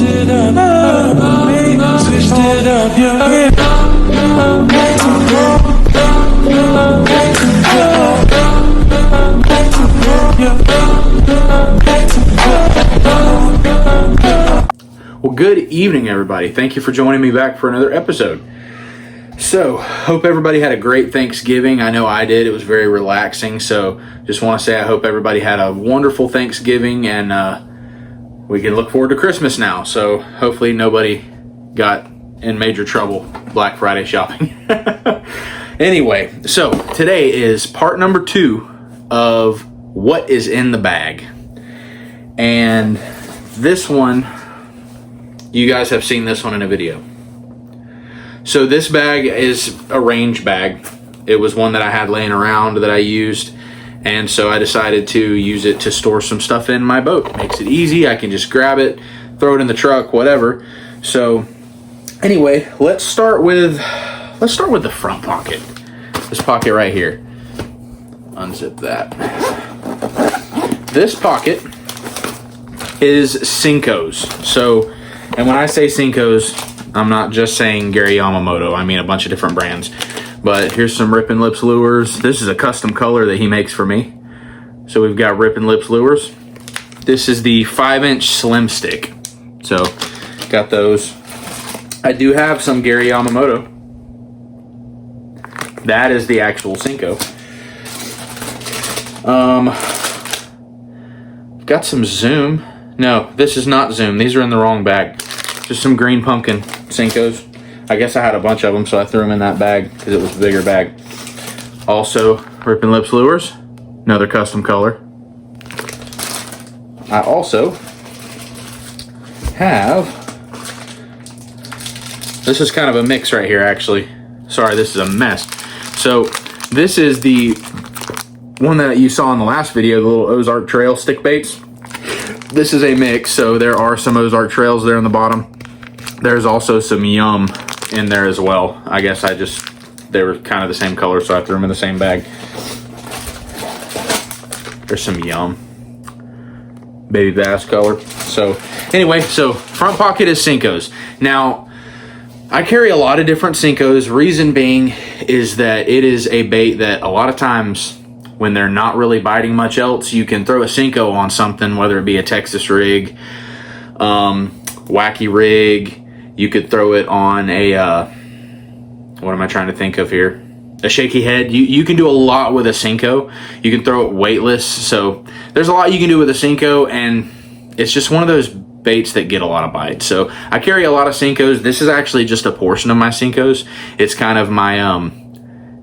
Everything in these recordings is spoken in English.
it up, me, switched it up, yeah. Well, good evening, everybody. Thank you for joining me back for another episode. So, hope everybody had a great Thanksgiving. I know I did. It was very relaxing. So, just want to say I hope everybody had a wonderful Thanksgiving, and we can look forward to Christmas now. So, hopefully nobody got in major trouble Black Friday shopping. Anyway, so today is part number 2 of what is in the bag. And this one, you guys have seen this one in a video. So this bag is a range bag. It was one that I had laying around that I used, and so I decided to use it to store some stuff in my boat. Makes it easy. I can just grab it, throw it in the truck, whatever. So anyway, let's start with the front pocket. This pocket right here. Unzip that. This pocket is Senko's. So, and when I say Senko's, I'm not just saying Gary Yamamoto. I mean a bunch of different brands. But here's some Rip and Lips lures. This is a custom color that he makes for me. So we've got Rip and Lips lures. This is the 5-inch slim stick. So got those. I do have some Gary Yamamoto. That is the actual Senko. Got some Zoom. No, this is not Zoom. These are in the wrong bag. Just some green pumpkin Senko's. I guess I had a bunch of them, so I threw them in that bag because it was a bigger bag. Also, Rip and Lips lures. Another custom color. I also have... This is kind of a mix right here, actually. Sorry, this is a mess. So, this is the one that you saw in the last video, the little Ozark Trail stick baits. This is a mix, so there are some Ozark Trails there on the bottom. There's also some Yum in there as well. I guess they were kind of the same color, so I threw them in the same bag. There's some Yum. Baby bass color. So, anyway, so front pocket is Senko's. Now, I carry a lot of different Senko's. Reason being is that it is a bait that a lot of times when they're not really biting much else, you can throw a Senko on something, whether it be a Texas rig, wacky rig. You could throw it on a, what am I trying to think of here? A shaky head. You can do a lot with a Senko. You can throw it weightless. So there's a lot you can do with a Senko, and it's just one of those baits that get a lot of bites. So I carry a lot of Senko's. This is actually just a portion of my Senko's. It's kind of my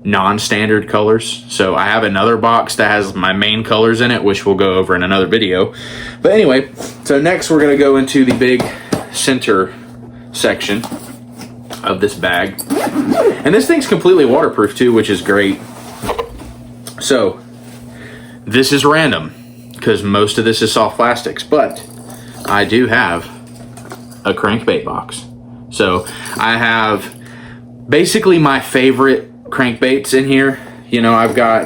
non-standard colors. So I have another box that has my main colors in it, which we'll go over in another video. But anyway, so next we're going to go into the big center section of this bag. And this thing's completely waterproof too, which is great. So this is random because most of this is soft plastics, but I do have a crankbait box. So I have basically my favorite crankbaits in here. You know, I've got,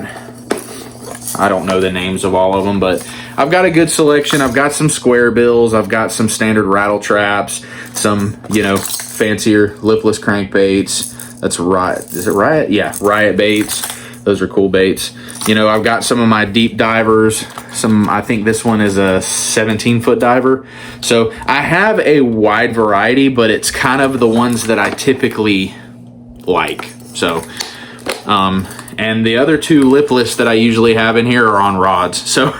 I don't know the names of all of them, but I've got a good selection. I've got some square bills. I've got some standard rattle traps, some, you know, fancier lipless crankbaits. That's Riot. Is it Riot? Yeah, Riot baits. Those are cool baits. You know, I've got some of my deep divers. I think this one is a 17-foot diver. So I have a wide variety, but it's kind of the ones that I typically like. So, and the other 2 lipless that I usually have in here are on rods. So,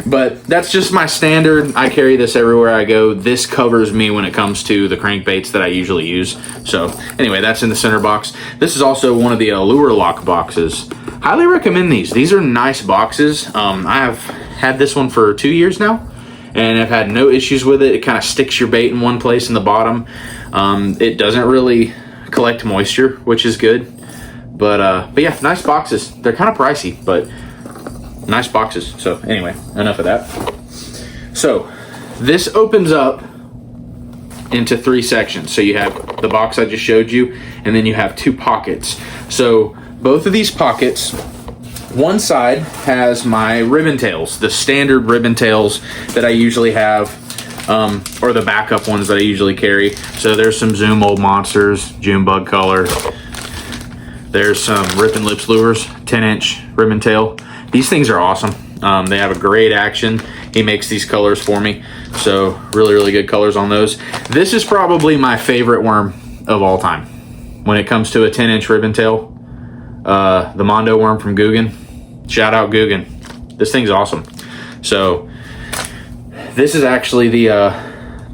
but that's just my standard. I carry this everywhere I go. This covers me when it comes to the crankbaits that I usually use. So anyway, that's in the center box. This is also one of the Lure Lock boxes. Highly recommend these. These are nice boxes. I have had this one for 2 years now, and I've had no issues with it. It kind of sticks your bait in one place in the bottom. It doesn't really collect moisture, which is good. But yeah, nice boxes. They're kind of pricey, but nice boxes. So anyway, enough of that. So this opens up into 3 sections. So you have the box I just showed you, and then you have 2 pockets. So both of these pockets, one side has my ribbon tails, the standard ribbon tails that I usually have. or the backup ones that I usually carry. So there's some Zoom Old Monsters, June Bug color. There's some Rippin' Lips lures, 10-inch ribbon tail. These things are awesome. They have a great action. He makes these colors for me. So really, really good colors on those. This is probably my favorite worm of all time. When it comes to a 10-inch ribbon tail, the Mondo worm from Googan. Shout out Googan. This thing's awesome. So this is actually the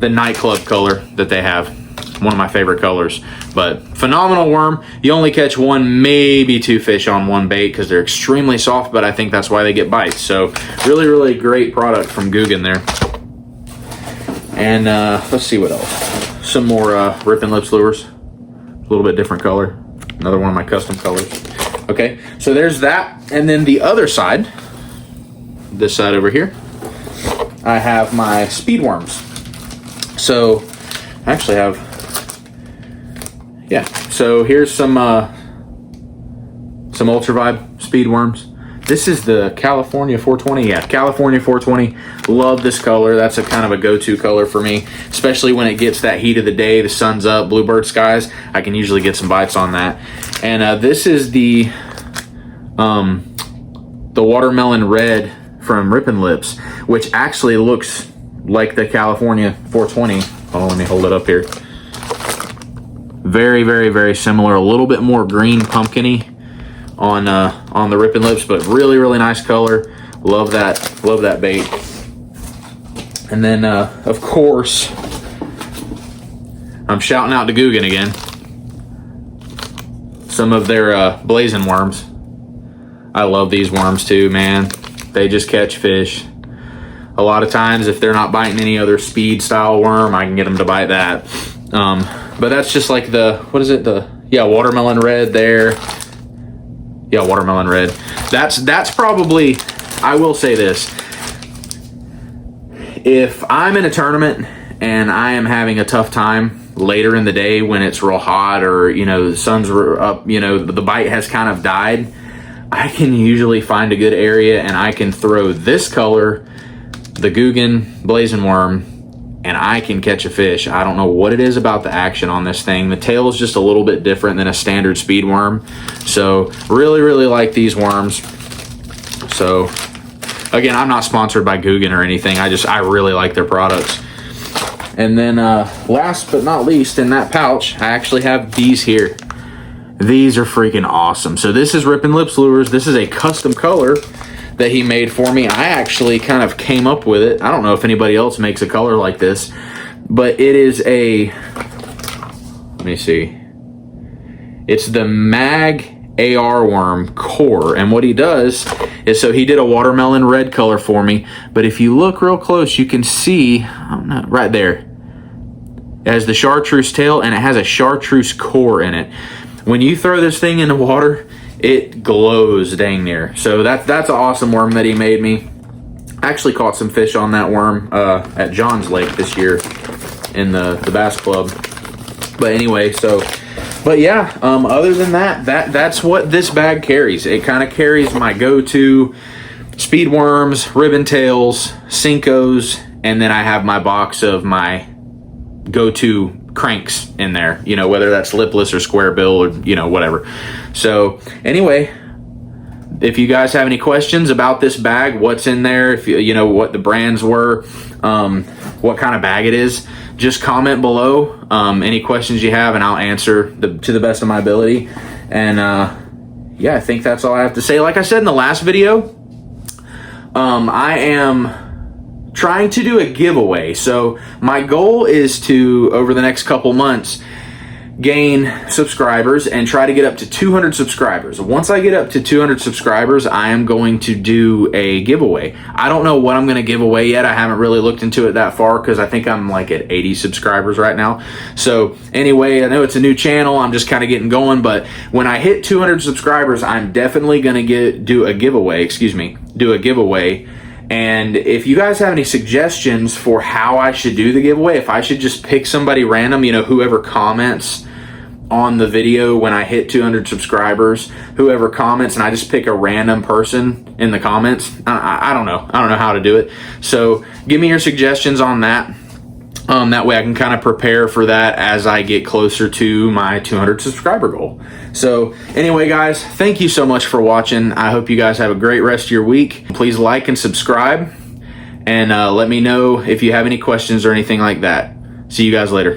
nightclub color that they have. One of my favorite colors. But phenomenal worm. You only catch one, maybe two fish on one bait because they're extremely soft, but I think that's why they get bites. So really, really great product from Googan there. And let's see what else. Some more Rippin' Lips lures. A little bit different color. Another one of my custom colors. Okay, so there's that. And then the other side, this side over here, I have my speed worms. So I actually have, yeah. So here's some Ultra Vibe speed worms. This is the California 420. Yeah, California 420. Love this color. That's a kind of a go-to color for me, especially when it gets that heat of the day, the sun's up, bluebird skies. I can usually get some bites on that. And this is the watermelon red from Rippin' Lips, which actually looks like the California 420. Oh, let me hold it up here. Very, very, very similar. A little bit more green pumpkin-y on the Rippin' Lips, but really, really nice color. Love that bait. And then of course I'm shouting out to Googan again. Some of their blazing worms. I love these worms too, man. They just catch fish. A lot of times if they're not biting any other speed style worm, I can get them to bite that. But that's just like what is it? Watermelon red there. Yeah, watermelon red. That's probably, I will say this. If I'm in a tournament and I am having a tough time later in the day when it's real hot or, the sun's up, the bite has kind of died, I can usually find a good area and I can throw this color, the Googan blazing worm, and I can catch a fish. I don't know what it is about the action on this thing. The tail is just a little bit different than a standard speed worm. So really, really like these worms. So again, I'm not sponsored by Googan or anything. I really like their products. And then last but not least, in that pouch, I actually have these here. These are freaking awesome. So this is Rippin' Lips lures. This is a custom color that he made for me. I actually kind of came up with it. I don't know if anybody else makes a color like this, but it is let me see. It's the Mag AR worm core. And what he does is, so he did a watermelon red color for me, but if you look real close, you can see, right there, it has the chartreuse tail and it has a chartreuse core in it. When you throw this thing in the water, it glows dang near. So that's an awesome worm that he made me. I actually caught some fish on that worm at John's Lake this year in the Bass Club. But anyway, but yeah, other than that's what this bag carries. It kind of carries my go-to speed worms, ribbon tails, Senkos, and then I have my box of my go-to cranks in there, whether that's lipless or square bill or whatever. So anyway, if you guys have any questions about this bag, what's in there, if what the brands were, what kind of bag it is, just comment below any questions you have and I'll answer to the best of my ability. And yeah, I think that's all I have to say. Like I said in the last video, I am trying to do a giveaway. So my goal is to, over the next couple months, gain subscribers and try to get up to 200 subscribers. Once I get up to 200 subscribers, I am going to do a giveaway. I don't know what I'm going to give away yet. I haven't really looked into it that far because I think I'm like at 80 subscribers right now. So anyway, I know it's a new channel. I'm just kind of getting going, but when I hit 200 subscribers, I'm definitely going to do a giveaway. And if you guys have any suggestions for how I should do the giveaway, if I should just pick somebody random, whoever comments on the video when I hit 200 subscribers, whoever comments, and I just pick a random person in the comments, I don't know. I don't know how to do it. So give me your suggestions on that. That way I can kind of prepare for that as I get closer to my 200 subscriber goal. So anyway, guys, thank you so much for watching. I hope you guys have a great rest of your week. Please like and subscribe, and let me know if you have any questions or anything like that. See you guys later.